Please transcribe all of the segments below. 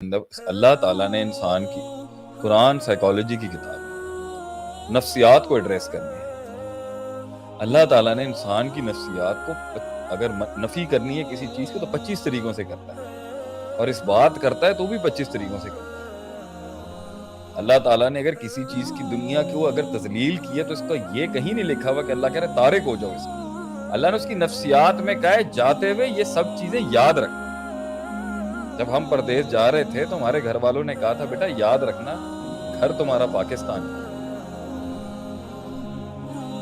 اللہ تعالیٰ نے انسان کی قرآن سائیکالوجی کی کتاب ہے، نفسیات کو ایڈریس کرنی ہے۔ اللہ تعالیٰ نے انسان کی نفسیات کو اگر نفی کرنی ہے کسی چیز کو تو 25 طریقوں سے کرتا ہے، اور اس بات کرتا ہے تو بھی 25 طریقوں سے کرتا ہے۔ اللہ تعالیٰ نے اگر کسی چیز کی دنیا کو اگر تذلیل کی ہے تو اس کو یہ کہیں نہیں لکھا ہوا کہ اللہ کہہ رہے تارک ہو جاؤ اس کو۔ اللہ نے اس کی نفسیات میں کہا ہے جاتے ہوئے یہ سب چیزیں یاد رکھ۔ جب ہم پردیس جا رہے تھے تو ہمارے گھر والوں نے کہا تھا بیٹا یاد رکھنا گھر تمہارا پاکستان ہے،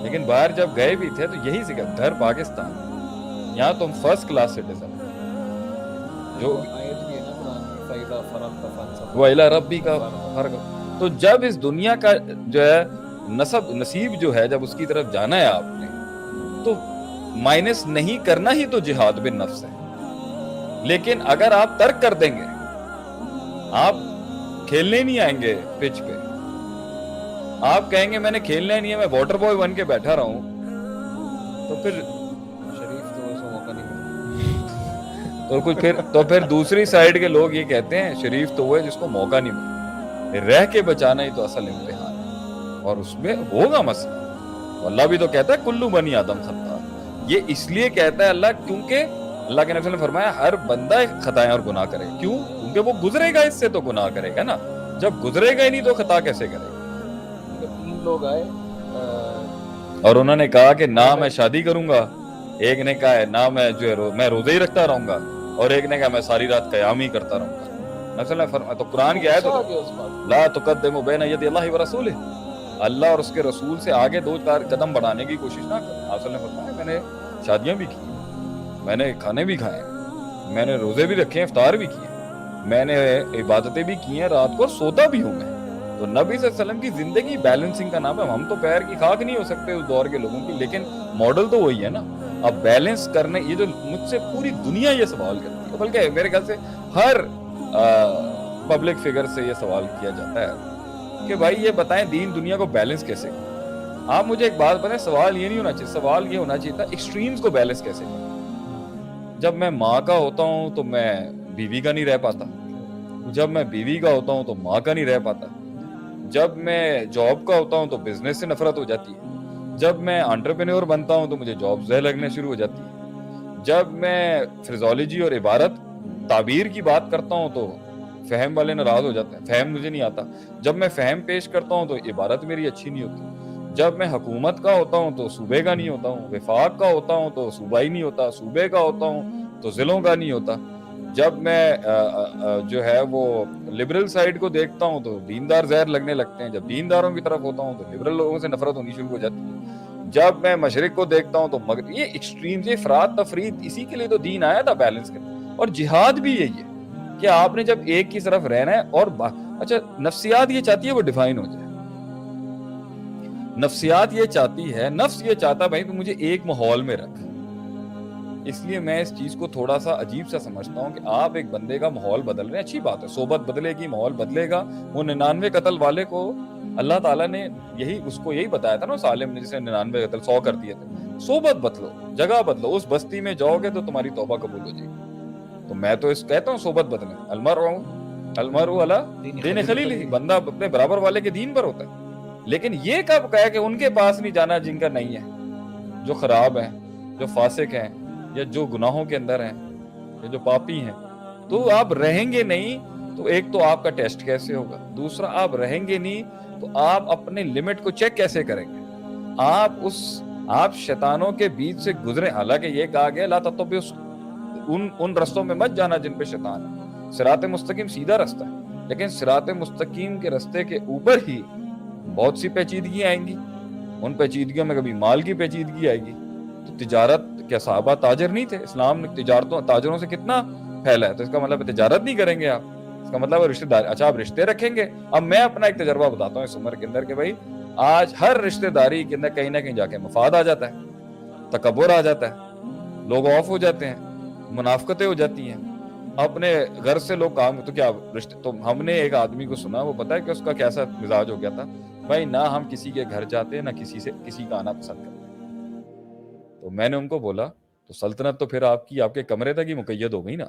لیکن باہر جب گئے بھی تھے تو یہی سکھا گھر پاکستان، یہاں تم فرسٹ کلاس سٹیزن جو وَإِلَىٰ رَبِّكَ فَارْغَب۔ تو جب اس دنیا کا جو ہے نصیب جو ہے جب اس کی طرف جانا ہے آپ نے تو مائنس نہیں کرنا ہی تو جہاد بن نفس ہے۔ لیکن اگر آپ ترک کر دیں گے، آپ کھیلنے نہیں آئیں گے پچ پہ، آپ کہیں گے میں نے کھیلنا نہیں ہے میں واٹر بوائے بن کے بیٹھا رہا ہوں، تو پھر شریف تو اسے موقع نہیں ملا۔ تو پھر دوسری سائیڈ کے لوگ یہ کہتے ہیں شریف تو وہ ہے جس کو موقع نہیں ملا۔ رہ کے بچانا ہی تو اصل امتحان ہے، اور اس میں ہوگا مسئلہ۔ تو اللہ بھی تو کہتا ہے کلو بنی آدم خطا۔ یہ اس لیے کہتا ہے اللہ کیونکہ اللہ کے نبی نے فرمایا ہر بندہ خطائیں اور گناہ کرے۔ کیوں؟ کیونکہ وہ گزرے گا اس سے تو گناہ کرے گا نا، جب گزرے گا ہی نہیں تو خطا کیسے کرے گا؟ 3 لوگ آئے اور انہوں نے کہا کہ نہ میں شادی کروں گا، ایک نے کہا ہے نہ میں جو ہے میں روزے ہی رکھتا رہوں گا، اور ایک نے کہا میں ساری رات قیام ہی کرتا رہوں گا۔ نبی نے فرمایا تو قرآن کی آیت لا تقدموا بین یدی اللہ ورسولہ، اللہ اور اس کے رسول سے آگے 2-4 قدم بڑھانے کی کوشش نہ کرو۔ آپ نے فرمایا میں نے شادیاں بھی کی، میں نے کھانے بھی کھائے، میں نے روزے بھی رکھے، افطار بھی کیے، میں نے عبادتیں بھی کی ہیں، رات کو سوتا بھی ہوں میں۔ تو نبی صلی اللہ علیہ وسلم کی زندگی بیلنسنگ کا نام ہے۔ ہم تو پیر کی خاک نہیں ہو سکتے اس دور کے لوگوں کی، لیکن ماڈل تو وہی ہے نا۔ اب بیلنس کرنے یہ جو مجھ سے پوری دنیا یہ سوال کرتی ہے، بلکہ میرے خیال سے ہر پبلک فگر سے یہ سوال کیا جاتا ہے کہ بھائی یہ بتائیں دین دنیا کو بیلنس کیسے کریں۔ آپ مجھے ایک بات بتائیں، سوال یہ نہیں ہونا چاہیے، سوال یہ ہونا چاہیے تھا ایکسٹریمز کو بیلنس کیسے کریں۔ جب میں ماں کا ہوتا ہوں تو میں بیوی کا نہیں رہ پاتا، جب میں بیوی کا ہوتا ہوں تو ماں کا نہیں رہ پاتا، جب میں جاب کا ہوتا ہوں تو بزنس سے نفرت ہو جاتی ہے، جب میں انٹرپرینور بنتا ہوں تو مجھے جاب زہر لگنے شروع ہو جاتی ہے، جب میں فریزولوجی اور عبارت تعبیر کی بات کرتا ہوں تو فہم والے ناراض ہو جاتے ہیں، فہم مجھے نہیں آتا، جب میں فہم پیش کرتا ہوں تو عبارت میری اچھی نہیں ہوتی، جب میں حکومت کا ہوتا ہوں تو صوبے کا نہیں ہوتا ہوں، وفاق کا ہوتا ہوں تو صوبائی نہیں ہوتا، صوبے کا ہوتا ہوں تو ضلعوں کا نہیں ہوتا، جب میں جو ہے وہ لبرل سائیڈ کو دیکھتا ہوں تو دیندار زہر لگنے لگتے ہیں، جب دینداروں کی طرف ہوتا ہوں تو لبرل لوگوں سے نفرت ہونی شروع ہو جاتی ہے، جب میں مشرق کو دیکھتا ہوں تو مغرب۔ یہ ایکسٹریمز، یہ افراط تفریط، اسی کے لیے تو دین آیا تھا بیلنس کرنا، اور جہاد بھی یہی ہے کہ آپ نے جب ایک کی طرف رہنا ہے اور اچھا نفسیات یہ چاہتی ہے وہ ڈیفائن ہو جائے، نفسیات یہ چاہتی ہے، نفس یہ چاہتا بھائی تو مجھے ایک ماحول میں رکھ۔ اس لیے میں اس چیز کو تھوڑا سا عجیب سا سمجھتا ہوں کہ آپ ایک بندے کا ماحول بدل رہے ہیں، اچھی بات ہے، صحبت بدلے گی، ماحول بدلے گا۔ وہ 99 قتل والے کو اللہ تعالیٰ نے اس کو یہی بتایا تھا نا، سالم نے جسے 99 قتل 100 کر دیے تھے، صحبت بدلو، جگہ بدلو، اس بستی میں جاؤ گے تو تمہاری توبہ قبول ہو جائے گی۔ تو میں تو کہتا ہوں صحبت بدلیں، المرء علی دین خلیلہ، بندہ اپنے برابر والے کے دین پر ہوتا ہے۔ لیکن یہ کب کہا کہ ان کے پاس نہیں جانا جن کا نہیں ہے، جو خراب ہیں، جو فاسق ہیں، یا جو گناہوں کے اندر ہیں، یا جو پاپی ہیں۔ تو آپ رہیں گے نہیں تو ایک تو آپ کا ٹیسٹ کیسے ہوگا، دوسرا آپ رہیں گے نہیں تو آپ اپنے لمٹ کو چیک کیسے کریں گے۔ آپ شیطانوں کے بیچ سے گزرے، حالانکہ یہ کہا گیا لا تتبعوا ان رستوں میں مت جانا جن پہ شیطان ہے، صراط مستقیم سیدھا رستہ ہے، لیکن صراط مستقیم کے رستے کے اوپر ہی بہت سی پیچیدگی آئیں گی، ان پیچیدگیوں میں کبھی مال کی پیچیدگی آئے گی۔ تو تجارت، کیا صحابہ تاجر نہیں تھے؟ اسلام نے تاجروں سے کتنا پھیلا ہے، تو اس کا مطلب تجارت نہیں کریں گے آپ، اس کا مطلب رشتہ داری، اچھا آپ رشتے رکھیں گے۔ اب میں اپنا ایک تجربہ بتاتا ہوں اس عمر کے اندر کہ بھائی آج ہر رشتہ داری کے اندر کہیں نہ کہیں جا کے مفاد آ جاتا ہے، تکبر آ جاتا ہے، لوگ آف ہو جاتے ہیں، منافقتیں ہو جاتی ہیں، اپنے گھر سے لوگ کام تو کیا رشتے۔ تو ہم نے ایک آدمی کو سنا، وہ پتا ہے کہ اس کا کیسا مزاج ہو گیا تھا، بھائی نہ ہم کسی کے گھر جاتے نہ کسی کا آنا پسند کرتے۔ تو میں نے ان کو بولا تو سلطنت تو پھر آپ کے کمرے تک ہی مقید ہو گئی نا۔